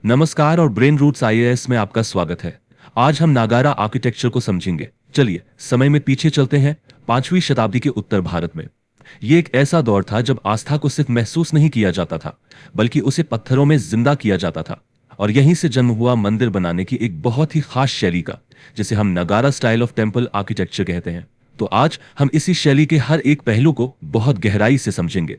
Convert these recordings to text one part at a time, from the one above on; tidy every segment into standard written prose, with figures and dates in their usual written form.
नमस्कार और brain roots IAS में आपका स्वागत है। आज हम नागारा आर्किटेक्चर को समझेंगे। चलिए समय में पीछे चलते हैं 5वीं शताब्दी के उत्तर भारत में। ये एक ऐसा दौर था जब आस्था को सिर्फ महसूस नहीं किया जाता था, बल्कि उसे पत्थरों में जिंदा किया जाता था। और यहीं से जन्म हुआ मंदिर बनाने की एक बहुत ही खास शैली का, जिसे हम नगारा स्टाइल ऑफ टेम्पल आर्किटेक्चर कहते हैं। तो आज हम इसी शैली के हर एक पहलू को बहुत गहराई से समझेंगे।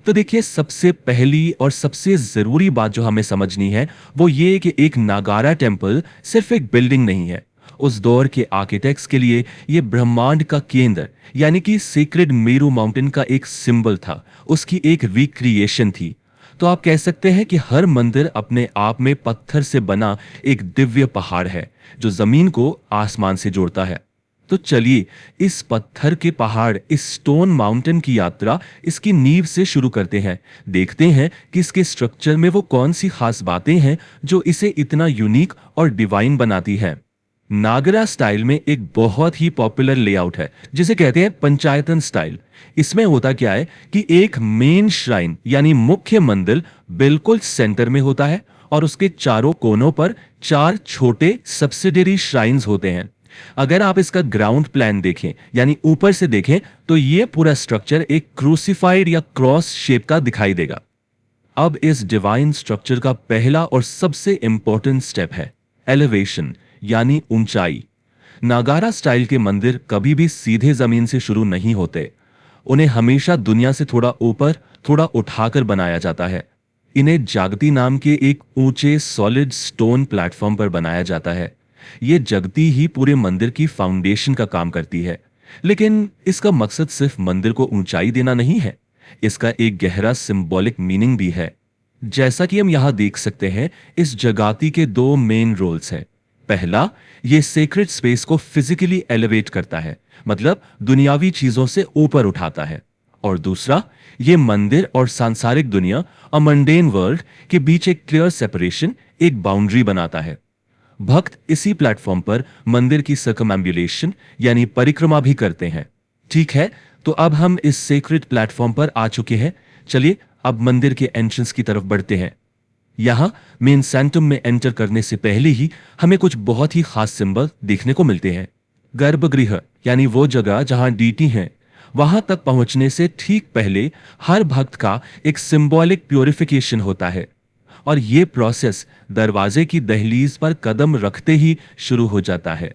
तो देखिए, सबसे पहली और सबसे जरूरी बात जो हमें समझनी है वो ये कि एक नागारा टेम्पल सिर्फ एक बिल्डिंग नहीं है। उस दौर के आर्किटेक्ट्स के लिए ये ब्रह्मांड का केंद्र यानी कि सीक्रेट मेरू माउंटेन का एक सिंबल था, उसकी एक रिक्रिएशन थी। तो आप कह सकते हैं कि हर मंदिर अपने आप में पत्थर से बना एक दिव्य पहाड़ है जो जमीन को आसमान से जोड़ता है। तो चलिए इस पत्थर के पहाड़, इस स्टोन माउंटेन की यात्रा इसकी नींव से शुरू करते हैं। देखते हैं कि इसके स्ट्रक्चर में वो कौन सी खास बातें हैं जो इसे इतना यूनिक और डिवाइन बनाती हैं। नागरा स्टाइल में एक बहुत ही पॉपुलर लेआउट है जिसे कहते हैं पंचायतन स्टाइल। इसमें होता क्या है कि एक मेन श्राइन यानी मुख्य मंदिर बिल्कुल सेंटर में होता है और उसके चारों कोनों पर 4 छोटे सब्सिडियरी श्राइन्स होते हैं। अगर आप इसका ग्राउंड प्लान देखें यानी ऊपर से देखें तो यह पूरा स्ट्रक्चर एक क्रूसिफाइड या क्रॉस शेप का दिखाई देगा। अब इस डिवाइन स्ट्रक्चर का पहला और सबसे इंपॉर्टेंट स्टेप है एलिवेशन यानी ऊंचाई। नागारा स्टाइल के मंदिर कभी भी सीधे जमीन से शुरू नहीं होते। उन्हें हमेशा दुनिया से थोड़ा ऊपर, थोड़ा उठाकर बनाया जाता है। इन्हें जागती नाम के एक ऊंचे सॉलिड स्टोन प्लेटफॉर्म पर बनाया जाता है। ये जगती ही पूरे मंदिर की फाउंडेशन का काम करती है। लेकिन इसका मकसद सिर्फ मंदिर को ऊंचाई देना नहीं है, इसका एक गहरा सिंबॉलिक मीनिंग भी है। जैसा कि हम यहां देख सकते हैं, इस जगाती के 2 मेन रोल्स हैं। पहला, ये सेक्रेट स्पेस को फिजिकली एलिवेट करता है, मतलब दुनियावी चीजों से ऊपर उठाता है। और दूसरा, ये मंदिर और सांसारिक दुनिया, अ मंडेन वर्ल्ड, के बीच एक क्लियर सेपरेशन, एक बाउंड्री बनाता है। भक्त इसी प्लेटफॉर्म पर मंदिर की सर्कमएम्बुलेशन यानी परिक्रमा भी करते हैं। ठीक है, तो अब हम इस सेक्रेट प्लेटफॉर्म पर आ चुके हैं। चलिए अब मंदिर के एंट्रेंस की तरफ बढ़ते हैं। यहां मेन सेंटम में एंटर करने से पहले ही हमें कुछ बहुत ही खास सिंबल देखने को मिलते हैं। गर्भगृह यानी वो जगह जहां डीटी हैं, वहां तक पहुंचने से ठीक पहले हर भक्त का एक सिंबॉलिक प्योरिफिकेशन होता है और यह प्रोसेस दरवाजे की दहलीज पर कदम रखते ही शुरू हो जाता है।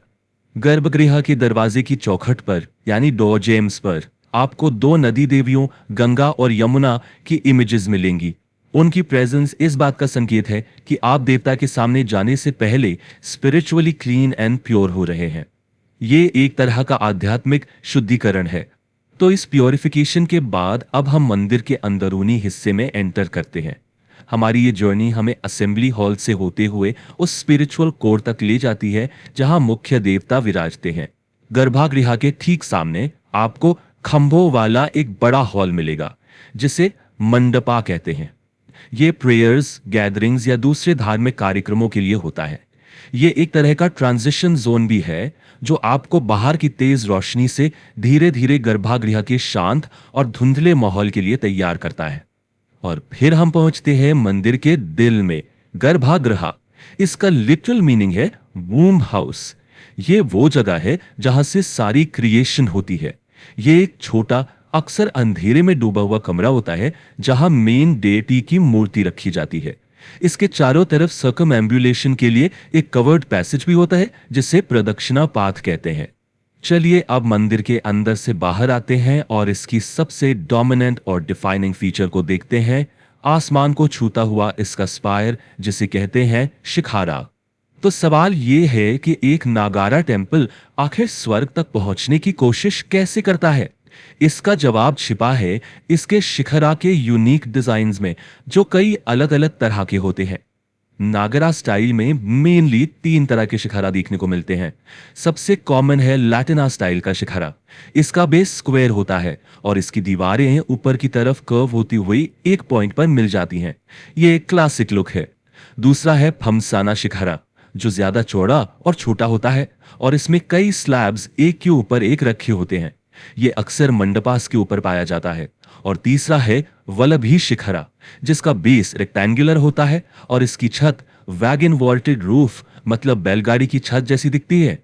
गर्भगृह के दरवाजे की चौखट पर यानी डोर जेम्स पर आपको 2 नदी देवियों गंगा और यमुना की इमेजेस मिलेंगी। उनकी प्रेजेंस इस बात का संकेत है कि आप देवता के सामने जाने से पहले स्पिरिचुअली क्लीन एंड प्योर हो रहे हैं। ये एक तरह का आध्यात्मिक शुद्धिकरण है। तो इस प्योरिफिकेशन के बाद अब हम मंदिर के अंदरूनी हिस्से में एंटर करते हैं। हमारी ये जर्नी हमें असेंबली हॉल से होते हुए उस स्पिरिचुअल कोर तक ले जाती है जहां मुख्य देवता विराजते हैं। गर्भगृह के ठीक सामने आपको खंभों वाला एक बड़ा हॉल मिलेगा जिसे मंडपा कहते हैं। ये प्रेयर्स, गैदरिंग्स या दूसरे धार्मिक कार्यक्रमों के लिए होता है। ये एक तरह का ट्रांजिशन जोन भी है जो आपको बाहर की तेज रोशनी से धीरे धीरे गर्भगृह के शांत और धुंधले माहौल के लिए तैयार करता है। और फिर हम पहुंचते हैं मंदिर के दिल में, गर्भगृह। इसका लिटरल मीनिंग है वूम हाउस। ये वो जगह है जहां से सारी क्रिएशन होती है। ये एक छोटा, अक्सर अंधेरे में डूबा हुआ कमरा होता है जहां मेन डेटी की मूर्ति रखी जाती है। इसके चारों तरफ सर्कमएम्बुलेशन के लिए एक कवर्ड पैसेज भी होता है जिसे प्रदक्षिणा पाथ कहते हैं। चलिए अब मंदिर के अंदर से बाहर आते हैं और इसकी सबसे डोमिनेंट और डिफाइनिंग फीचर को देखते हैं, आसमान को छूता हुआ इसका स्पायर जिसे कहते हैं शिखारा। तो सवाल यह है कि एक नागारा टेम्पल आखिर स्वर्ग तक पहुंचने की कोशिश कैसे करता है? इसका जवाब छिपा है इसके शिखरा के यूनिक डिजाइन्स में जो कई अलग अलग तरह के होते हैं। नागरा स्टाइल में मेनली 3 तरह के शिखरा देखने को मिलते हैं। सबसे कॉमन है लैटिना स्टाइल का शिखरा। इसका बेस स्क्वायर होता है और इसकी दीवारें ऊपर की तरफ कर्व होती हुई एक पॉइंट पर मिल जाती हैं। ये एक क्लासिक लुक है। दूसरा है फमसाना शिखरा जो ज्यादा चौड़ा और छोटा होता है और इसमें कई स्लैब्स एक के ऊपर एक रखे होते हैं। ये अक्सर मंडपास के ऊपर पाया जाता है। और तीसरा है वल्लभी शिखरा जिसका बेस रेक्टेंगुलर होता है और इसकी छत वैगन वॉल्टेड रूफ मतलब बैलगाड़ी की छत जैसी दिखती है।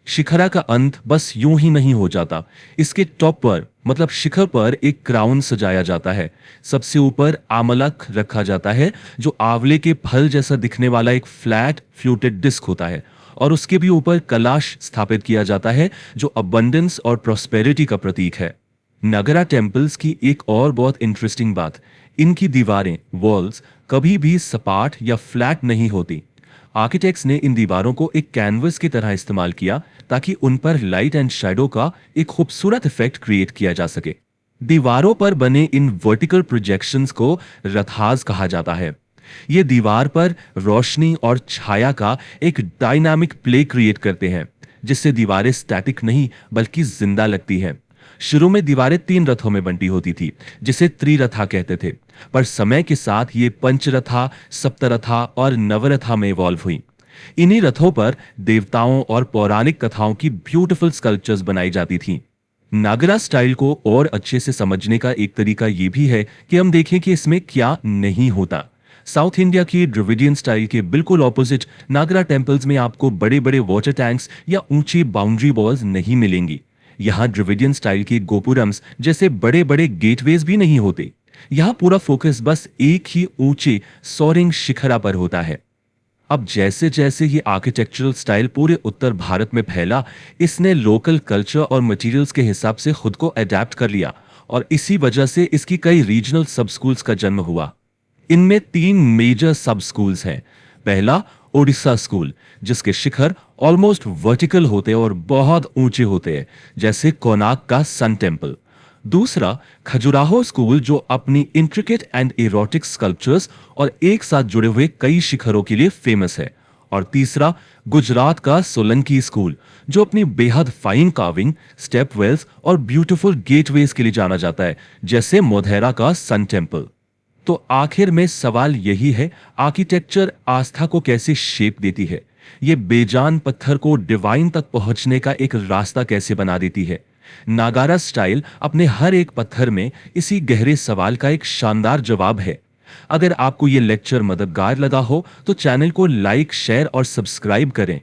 शिखरा का अंत बस यूं ही नहीं हो जाता। इसके टॉप पर मतलब शिखर पर एक क्राउन सजाया जाता है। सबसे ऊपर आमलक रखा जाता है जो आंवले के फल जैसा दिखने वाला एक फ्लैट फ्लूटेड डिस्क होता है। और उसके भी ऊपर कलाश स्थापित किया जाता है जो अबंडेंस और प्रॉस्पेरिटी का प्रतीक है। नगरा टेम्पल्स की एक और बहुत इंटरेस्टिंग बात, इनकी दीवारें वॉल्स कभी भी सपाट या फ्लैट नहीं होती। आर्किटेक्ट्स ने इन दीवारों को एक कैनवस की तरह इस्तेमाल किया ताकि उन पर लाइट एंड शैडो का एक खूबसूरत इफेक्ट क्रिएट किया जा सके। दीवारों पर बने इन वर्टिकल प्रोजेक्शंस को रथाज कहा जाता है। ये दीवार पर रोशनी और छाया का एक डायनामिक प्ले क्रिएट करते हैं जिससे दीवारें स्टैटिक नहीं बल्कि जिंदा लगती हैं। शुरू में दीवारें 3 रथों में बंटी होती थी जिसे त्रिरथा कहते थे, पर समय के साथ ये पंचरथा, सप्तरथा और नवरथा में इवॉल्व हुई। इन्हीं रथों पर देवताओं और पौराणिक कथाओं की ब्यूटीफुल स्कल्पचर्स बनाई जाती थीं। नागरा स्टाइल को और अच्छे से समझने का एक तरीका ये भी है कि हम देखें कि इसमें क्या नहीं होता। साउथ इंडिया की द्रविडियन स्टाइल के बिल्कुल ऑपोजिट नागरा टेम्पल्स में आपको बड़े बड़े वाटर टैंक्स या ऊंची बाउंड्री वॉल्स नहीं मिलेंगी। यहाँ द्रविडियन स्टाइल के गोपुरम्स जैसे बड़े बड़े गेटवेज भी नहीं होते। यहाँ पूरा फोकस बस एक ही ऊंचे सोरिंग शिखरा पर होता है। अब जैसे जैसे ये आर्किटेक्चरल स्टाइल पूरे उत्तर भारत में फैला, इसने लोकल कल्चर और मटेरियल्स के हिसाब से खुद को अडेप्ट कर लिया और इसी वजह से इसकी कई रीजनल सब स्कूल्स का जन्म हुआ। इनमें 3 मेजर सब स्कूल्स हैं। पहला ओडिशा स्कूल जिसके शिखर ऑलमोस्ट वर्टिकल होते हैं और बहुत ऊंचे होते हैं जैसे कोणार्क का सन टेम्पल। दूसरा खजुराहो स्कूल जो अपनी इंट्रिकेट एंड इरोटिक स्कल्पचर्स और एक साथ जुड़े हुए कई शिखरों के लिए फेमस है। और तीसरा गुजरात का सोलंकी स्कूल जो अपनी बेहद फाइन कार्विंग, स्टेप वेल्स और ब्यूटीफुल गेटवेज के लिए जाना जाता है जैसे मोधेरा का सन टेम्पल। तो आखिर में सवाल यही है, आर्किटेक्चर आस्था को कैसे शेप देती है? ये बेजान पत्थर को डिवाइन तक पहुंचने का एक रास्ता कैसे बना देती है? नागारा स्टाइल अपने हर एक पत्थर में इसी गहरे सवाल का एक शानदार जवाब है। अगर आपको ये लेक्चर मददगार लगा हो तो चैनल को लाइक, शेयर और सब्सक्राइब करें।